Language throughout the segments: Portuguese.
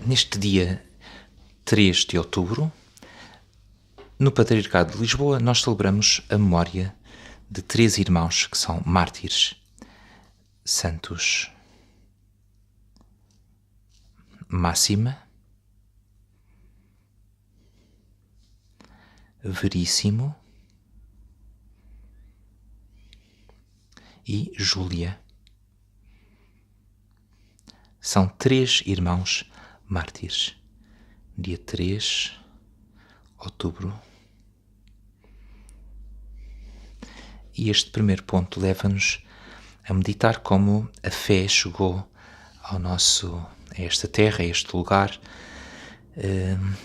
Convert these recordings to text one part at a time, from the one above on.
Neste dia 3 de outubro, no Patriarcado de Lisboa, nós celebramos a memória de 3 irmãos que são mártires, santos Máxima, Veríssimo e Júlia. São 3 irmãos mártires. Dia 3 de outubro. E este primeiro ponto leva-nos a meditar como a fé chegou a esta terra, a este lugar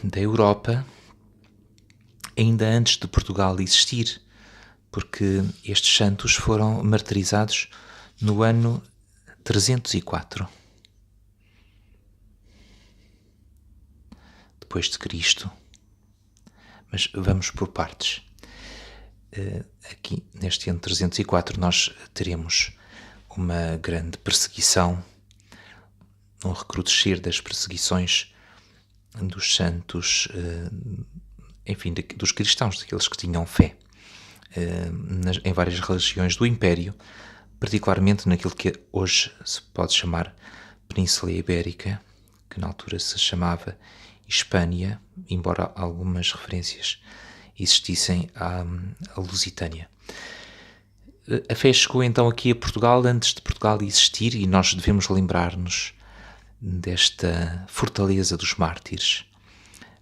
da Europa, ainda antes de Portugal existir, porque estes santos foram martirizados no ano 304 depois de Cristo. Mas vamos por partes. Aqui neste ano 304 nós teremos uma grande perseguição, um recrudescer das perseguições dos santos, enfim, dos cristãos, daqueles que tinham fé, em várias regiões do Império, particularmente naquilo que hoje se pode chamar Península Ibérica, que na altura se chamava Hispânia, embora algumas referências existissem à Lusitânia. A fé chegou então aqui a Portugal antes de Portugal existir, e nós devemos lembrar-nos desta fortaleza dos mártires.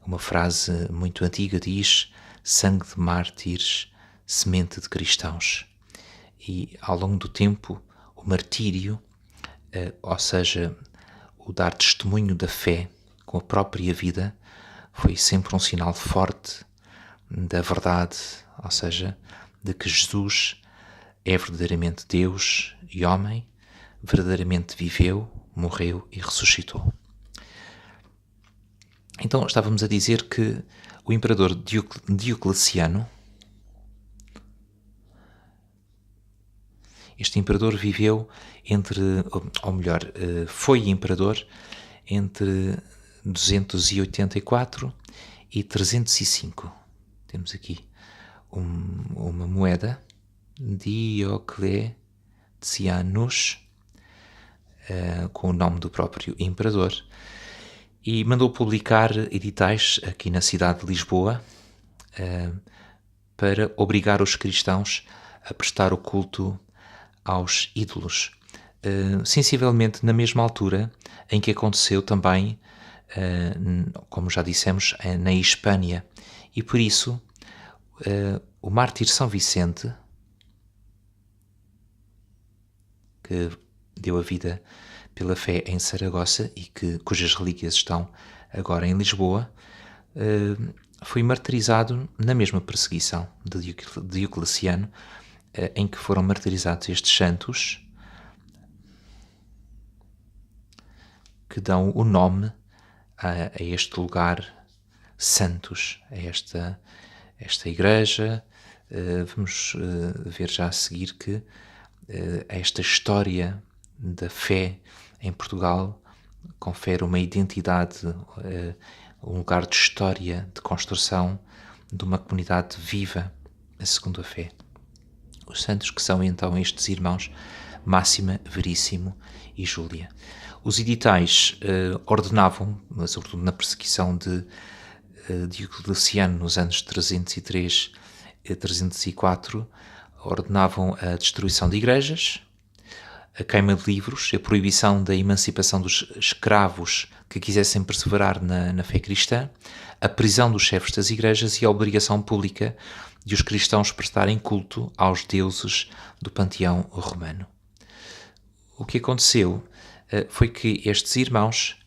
Uma frase muito antiga diz: sangue de mártires, semente de cristãos. E ao longo do tempo, o martírio, ou seja, o dar testemunho da fé com a própria vida, foi sempre um sinal forte da verdade, ou seja, de que Jesus é verdadeiramente Deus e homem, verdadeiramente viveu, morreu e ressuscitou. Então estávamos a dizer que o imperador Diocleciano, este imperador viveu foi imperador entre 284 e 305. Temos aqui uma moeda, Dioclecianus, com o nome do próprio imperador, e mandou publicar editais aqui na cidade de Lisboa para obrigar os cristãos a prestar o culto aos ídolos, sensivelmente na mesma altura em que aconteceu também, como já dissemos, na Hispânia. E por isso o mártir São Vicente, que deu a vida pela fé em Saragossa e cujas relíquias estão agora em Lisboa, foi martirizado na mesma perseguição de Diocleciano, em que foram martirizados estes santos que dão o nome a este lugar santos, a esta igreja. Vamos ver já a seguir que esta história da fé em Portugal confere uma identidade, um lugar de história, de construção de uma comunidade viva, segundo a fé. Os santos que são então estes irmãos Máxima, Veríssimo e Júlia. Os editais ordenavam, sobretudo na perseguição de Diocleciano nos anos 303 e 304, ordenavam a destruição de igrejas, a queima de livros, a proibição da emancipação dos escravos que quisessem perseverar na fé cristã, a prisão dos chefes das igrejas e a obrigação pública de os cristãos prestarem culto aos deuses do panteão romano. O que aconteceu foi que estes irmãos,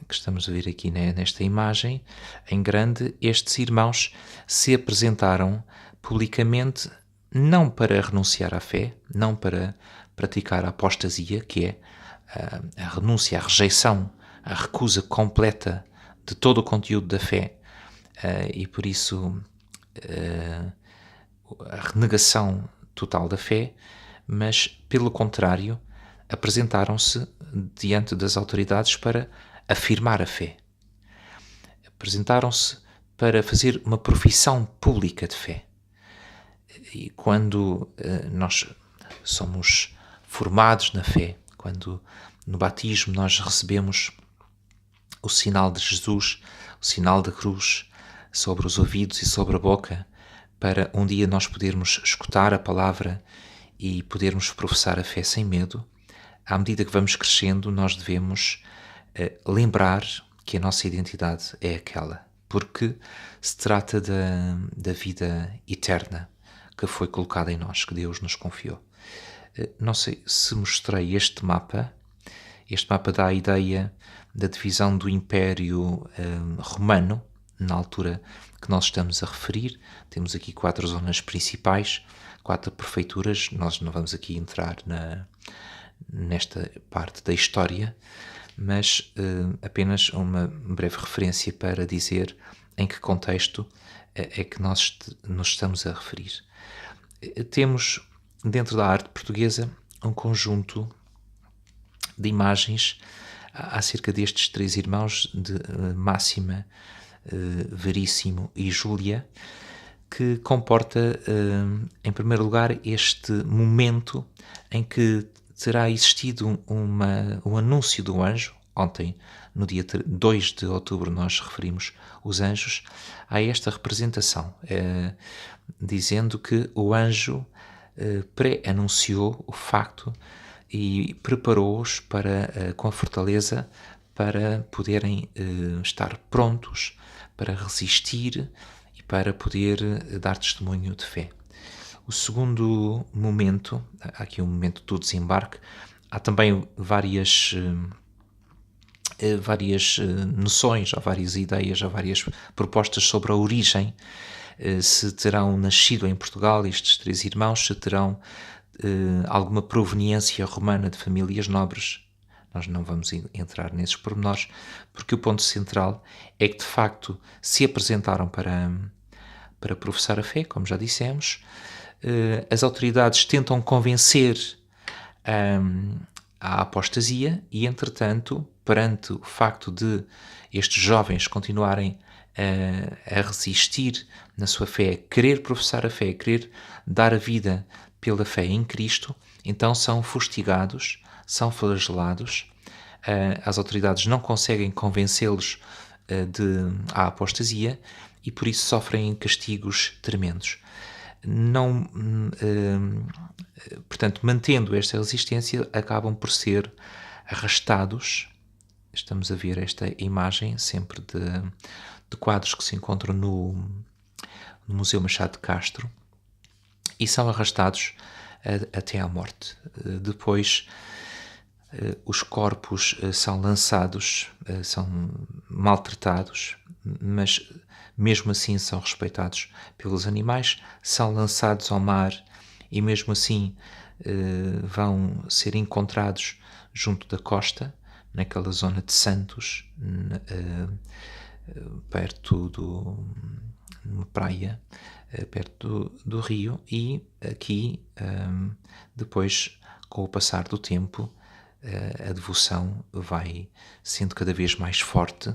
que estamos a ver aqui nesta imagem, em grande, estes irmãos se apresentaram publicamente não para renunciar à fé, não para praticar a apostasia, que é a renúncia, a rejeição, a recusa completa de todo o conteúdo da fé, e por isso a renegação total da fé, mas pelo contrário, apresentaram-se diante das autoridades para afirmar a fé. Apresentaram-se para fazer uma profissão pública de fé. E quando nós somos formados na fé, quando no batismo nós recebemos o sinal de Jesus, o sinal da cruz, sobre os ouvidos e sobre a boca, para um dia nós podermos escutar a palavra e podermos professar a fé sem medo, à medida que vamos crescendo, nós devemos lembrar que a nossa identidade é aquela, porque se trata da vida eterna que foi colocada em nós, que Deus nos confiou. Não sei se mostrei este mapa. Este mapa dá a ideia da divisão do Império Romano, na altura que nós estamos a referir. Temos aqui 4 zonas principais, 4 prefeituras. Nós não vamos aqui entrar nesta parte da história, mas apenas uma breve referência para dizer em que contexto é que nós nos estamos a referir. Temos, dentro da arte portuguesa, um conjunto de imagens acerca destes 3 irmãos, de Máxima, Veríssimo e Júlia, que comporta, em primeiro lugar, este momento em que terá existido um anúncio do anjo. Ontem, no dia 2 de outubro, nós referimos os anjos. Há esta representação, dizendo que o anjo pré-anunciou o facto e preparou-os para, com a fortaleza, para poderem estar prontos para resistir e para poder dar testemunho de fé. O segundo momento, há aqui um momento do desembarque, há também várias noções, há várias ideias, há várias propostas sobre a origem, se terão nascido em Portugal estes 3 irmãos, se terão alguma proveniência romana de famílias nobres. Nós não vamos entrar nesses pormenores, porque o ponto central é que, de facto, se apresentaram para professar a fé, como já dissemos. As autoridades tentam convencer a apostasia e, entretanto, perante o facto de estes jovens continuarem a resistir na sua fé, querer professar a fé, querer dar a vida pela fé em Cristo, então são fustigados, são flagelados. As autoridades não conseguem convencê-los à apostasia e por isso sofrem castigos tremendos. Portanto, mantendo esta resistência, acabam por ser arrastados. Estamos a ver esta imagem sempre de quadros que se encontram no Museu Machado de Castro, e são arrastados até à morte. Depois, os corpos são lançados, são maltratados, mas mesmo assim são respeitados pelos animais, são lançados ao mar e mesmo assim vão ser encontrados junto da costa, naquela zona de Santos, perto numa praia, perto do rio, e aqui depois, com o passar do tempo, a devoção vai sendo cada vez mais forte,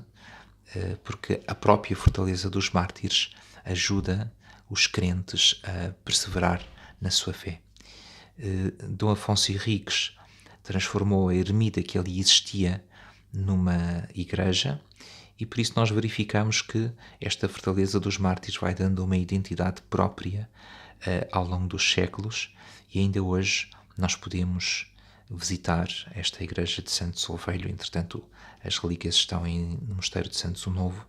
porque a própria fortaleza dos mártires ajuda os crentes a perseverar na sua fé. Dom Afonso Henriques transformou a ermida que ali existia numa igreja, e por isso nós verificamos que esta fortaleza dos mártires vai dando uma identidade própria ao longo dos séculos, e ainda hoje nós podemos visitar esta igreja de Santo Solvelho. Entretanto, as relíquias estão no Mosteiro de Santo Novo,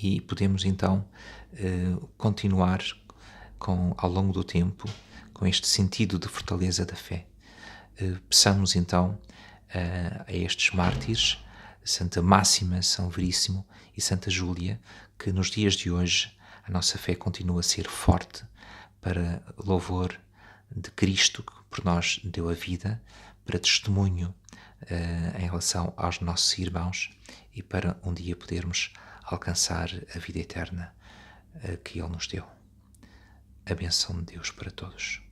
e podemos então continuar ao longo do tempo com este sentido de fortaleza da fé. Peçamos então a estes mártires, Santa Máxima, São Veríssimo e Santa Júlia, que nos dias de hoje a nossa fé continua a ser forte, para louvor de Cristo, que por nós deu a vida, para testemunho em relação aos nossos irmãos e para um dia podermos alcançar a vida eterna que Ele nos deu. A bênção de Deus para todos.